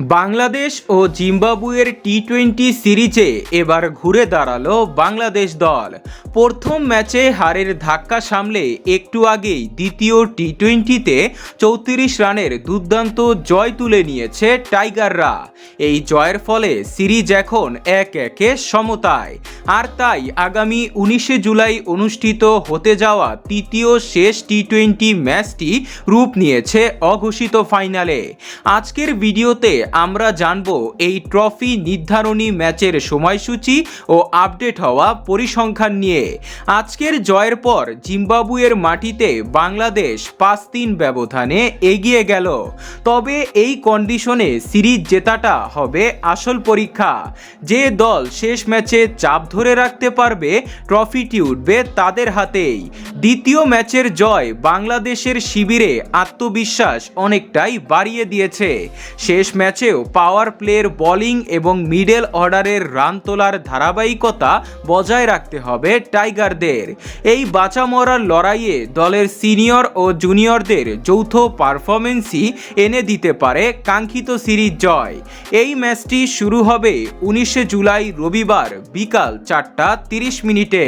বাংলাদেশ ও জিম্বাবুয়ের টি-20 সিরিজে এবার ঘুরে দাঁড়ালো বাংলাদেশ দল। প্রথম ম্যাচে হারের ধাক্কা সামলে একটু আগেই দ্বিতীয় টি-20তে 34 রানের দুর্দান্ত জয় তুলে নিয়েছে টাইগাররা। এই জয়ের ফলে সিরিজ এখন 1-1 সমতায়। আর তাই আগামী 19 জুলাই অনুষ্ঠিত হতে যাওয়া তৃতীয় শেষ টি-20 ম্যাচটি রূপ নিয়েছে অঘোষিত ফাইনালে। আজকের ভিডিওতে আমরা জানব এই ট্রফি নির্ধারণী ম্যাচের সময়সূচি ও আপডেট হওয়া পরিসংখ্যান নিয়ে। আজকের জয়ের পর জিম্বাবুয়ের মাটিতে বাংলাদেশ 5-3 ব্যবধানে এগিয়ে গেল। তবে এই কন্ডিশনে সিরিজ জেতাটা হবে আসল পরীক্ষা। যে দল শেষ ম্যাচে চাপ ধরে রাখতে পারবে ট্রফিটি উঠবে তাদের হাতেই। দ্বিতীয় ম্যাচের জয় বাংলাদেশের শিবিরে আত্মবিশ্বাস অনেকটাই বাড়িয়ে দিয়েছে। শেষ ম্যাচেও পাওয়ার প্লের বোলিং এবং মিডল অর্ডারের রান তোলার ধারাবাহিকতা বজায় রাখতে হবে টাইগারদের। এই বাঁচা মরার লড়াইয়ে দলের সিনিয়র ও জুনিয়রদের যৌথ পারফরমেন্সই এনে দিতে পারে কাঙ্ক্ষিত সিরিজ জয়। এই ম্যাচটি শুরু হবে 19 জুলাই রবিবার বিকাল 4:30 মিনিটে।